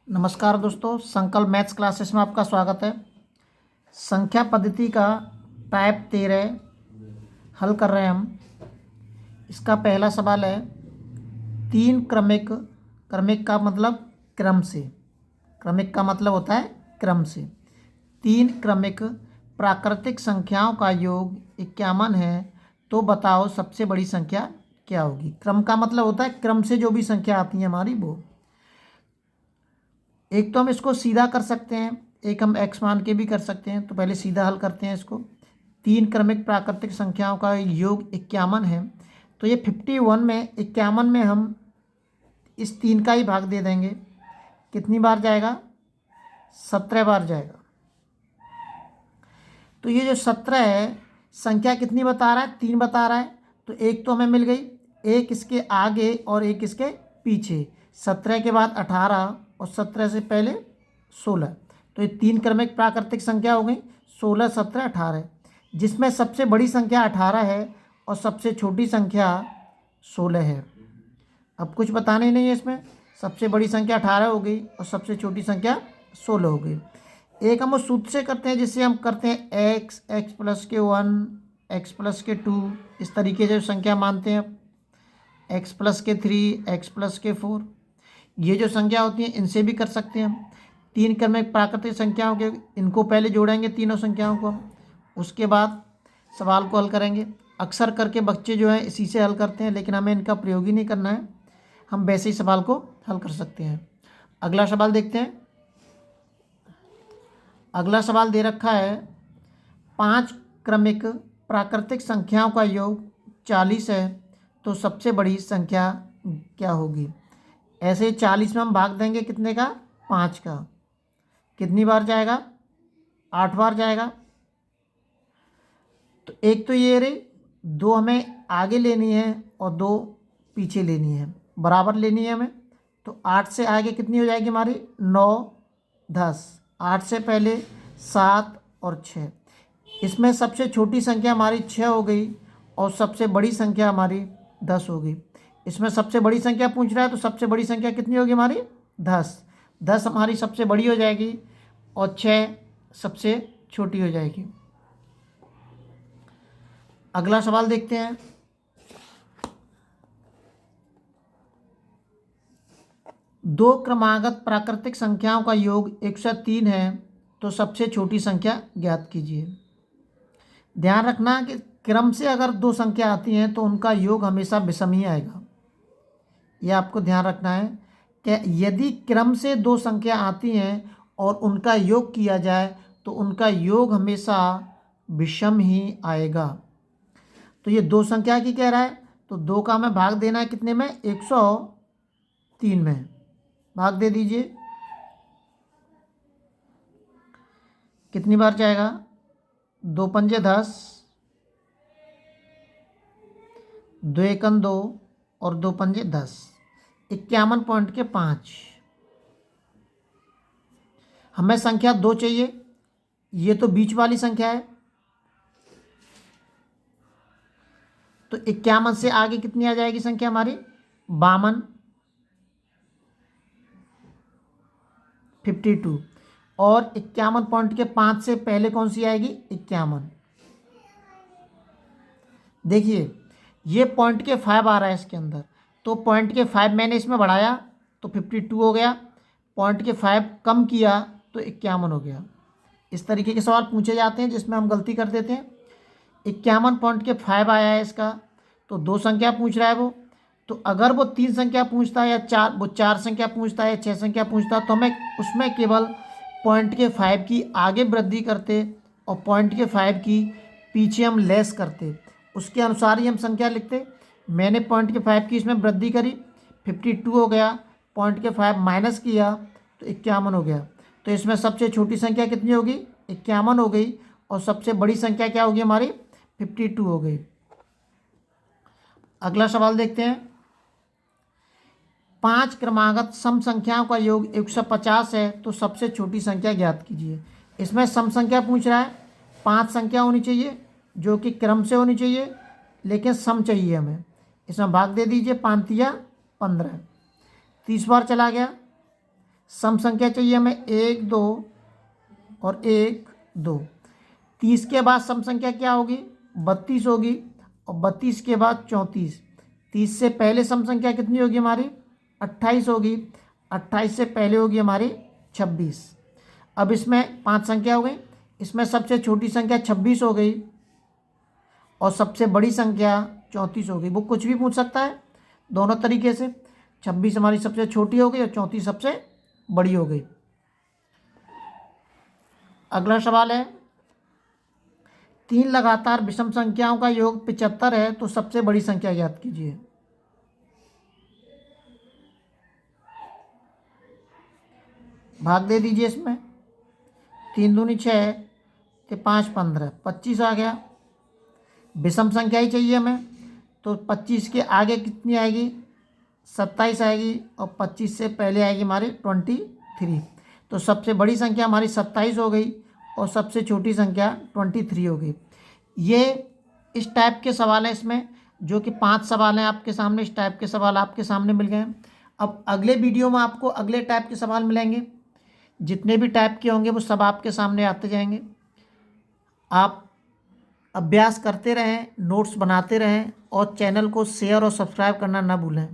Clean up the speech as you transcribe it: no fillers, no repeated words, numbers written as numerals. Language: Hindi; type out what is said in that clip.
नमस्कार दोस्तों, संकल्प मैथ्स क्लासेस में आपका स्वागत है। संख्या पद्धति का टाइप 13 हल कर रहे हैं हम। इसका पहला सवाल है, तीन क्रमिक, क्रमिक का मतलब क्रम से, क्रमिक का मतलब होता है क्रम से, तीन क्रमिक प्राकृतिक संख्याओं का योग 51 है, तो बताओ सबसे बड़ी संख्या क्या होगी। क्रम का मतलब होता है क्रम से जो भी संख्या आती है हमारी वो। एक तो हम इसको सीधा कर सकते हैं, एक हम x मान के भी कर सकते हैं। तो पहले सीधा हल करते हैं इसको। तीन क्रमिक प्राकृतिक संख्याओं का योग 51 है, तो ये 51 में 51 में हम इस तीन का ही भाग दे देंगे। कितनी बार जाएगा? 17 बार जाएगा। तो ये जो 17 है, संख्या कितनी बता रहा है? 3 बता रहा है। तो एक तो हमें मिल गई, एक इसके आगे और एक इसके पीछे। 17 के बाद 18 और 17 से पहले 16। तो ये तीन क्रमिक प्राकृतिक संख्या हो गई, 16, 17, 18, जिसमें सबसे बड़ी संख्या 18 है और सबसे छोटी संख्या 16 है। अब कुछ बताना ही नहीं है इसमें। सबसे बड़ी संख्या 18 हो गई और सबसे छोटी संख्या 16 हो गई। एक हम उस सूत्र से करते हैं जिससे हम करते हैं एक्स, एक्स प्लस के 1, एक्स प्लस के 2, इस तरीके से संख्या मानते हैं। एक्स प्लस के 3, एक्स प्लस के 4, ये जो संख्या होती हैं इनसे भी कर सकते हैं हम। तीन क्रमिक प्राकृतिक संख्याओं के, इनको पहले जोड़ेंगे तीनों संख्याओं को, उसके बाद सवाल को हल करेंगे। अक्सर करके बच्चे जो हैं इसी से हल करते हैं, लेकिन हमें इनका प्रयोग ही नहीं करना है, हम वैसे ही सवाल को हल कर सकते हैं। अगला सवाल देखते हैं। अगला सवाल दे रखा है, पांच क्रमिक प्राकृतिक संख्याओं का योग 40 है, तो सबसे बड़ी संख्या क्या होगी। ऐसे 40 में हम भाग देंगे कितने का? 5 का। कितनी बार जाएगा? 8 बार जाएगा। तो एक तो ये रही, दो हमें आगे लेनी है और दो पीछे लेनी है, बराबर लेनी है हमें। तो 8 से आगे कितनी हो जाएगी हमारी? 9, 10। 8 से पहले 7 और 6। इसमें सबसे छोटी संख्या हमारी 6 हो गई और सबसे बड़ी संख्या हमारी 10 हो गई। इसमें सबसे बड़ी संख्या पूछ रहा है, तो सबसे बड़ी संख्या कितनी होगी हमारी? 10। 10 हमारी सबसे बड़ी हो जाएगी और 6 सबसे छोटी हो जाएगी। अगला सवाल देखते हैं। दो क्रमागत प्राकृतिक संख्याओं का योग 103 है, तो सबसे छोटी संख्या ज्ञात कीजिए। ध्यान रखना कि क्रम से अगर दो संख्या आती हैं तो उनका योग हमेशा विषम ही आएगा। यह आपको ध्यान रखना है कि यदि क्रम से दो संख्या आती हैं और उनका योग किया जाए तो उनका योग हमेशा विषम ही आएगा। तो ये दो संख्या की कह रहा है, तो दो का हमें भाग देना है कितने में? 103 में भाग दे दीजिए। कितनी बार जाएगा? 2 पंजे 10, 2 एकम 2 और 2 पंजे 10, 51.5। हमें संख्या 2 चाहिए, ये तो बीच वाली संख्या है। तो 51 से आगे कितनी आ जाएगी संख्या हमारी? 52, 52। और 51.5 से पहले कौन सी आएगी? 51। देखिए ये पॉइंट के 5 आ रहा है इसके अंदर, तो पॉइंट के 5 मैंने इसमें बढ़ाया तो 52 हो गया, पॉइंट के 5 कम किया तो 51 हो गया। इस तरीके के सवाल पूछे जाते हैं जिसमें हम गलती कर देते हैं। 51.5 आया है इसका, तो दो संख्या पूछ रहा है वो। तो अगर वो 3 संख्या पूछता है या 4 संख्या पूछता है या 6 संख्या पूछता है, तो हमें उसमें केवल पॉइंट के 5 की आगे वृद्धि करते और पॉइंट के 5 की पीछे हम लेस करते, उसके अनुसार ही हम संख्या लिखते। मैंने पॉइंट के 5 की इसमें वृद्धि करी, 52 हो गया, पॉइंट के 5 माइनस किया तो 51 हो गया। तो इसमें सबसे छोटी संख्या कितनी होगी? 51 हो गई और सबसे बड़ी संख्या क्या होगी हमारी? 52 हो गई। अगला सवाल देखते हैं। पांच क्रमागत सम संख्याओं का योग 150 है, तो सबसे छोटी संख्या ज्ञात कीजिए। इसमें सम संख्या पूछ रहा है, 5 संख्या होनी चाहिए जो कि क्रम से होनी चाहिए, लेकिन सम चाहिए हमें। इसमें भाग दे दीजिए, 5 या 15। 30 बार चला गया। सम संख्या चाहिए हमें 1 2 और 1 2। 30 के बाद सम संख्या क्या होगी? 32 होगी। और 32 के बाद 34। 30 से पहले सम संख्या कितनी होगी हमारी? 28 होगी। 28 से पहले होगी हमारी 26। अब इसमें 5 संख्या हो गई। इसमें सबसे छोटी संख्या 26 हो गई और सबसे बड़ी संख्या 34 हो गई। वो कुछ भी पूछ सकता है दोनों तरीके से। 26 हमारी सबसे छोटी हो गई और 34 सबसे बड़ी हो गई। अगला सवाल है, 3 लगातार विषम संख्याओं का योग 75 है तो सबसे बड़ी संख्या ज्ञात कीजिए। भाग दे दीजिए इसमें। 3 दूनी 6, 5 15, 25 आ गया। विषम संख्या ही चाहिए हमें, तो 25 के आगे कितनी आएगी? 27 आएगी और 25 से पहले आएगी हमारी 23। तो सबसे बड़ी संख्या हमारी 27 हो गई और सबसे छोटी संख्या 23 हो गई। ये इस टाइप के सवाल हैं इसमें, जो कि 5 सवाल हैं आपके सामने। इस टाइप के सवाल आपके सामने मिल गए। अब अगले वीडियो में आपको अगले टाइप के सवाल मिलेंगे। जितने भी टाइप के होंगे वो सब आपके सामने आते जाएंगे। आप अभ्यास करते रहें, नोट्स बनाते रहें और चैनल को शेयर और सब्सक्राइब करना ना भूलें।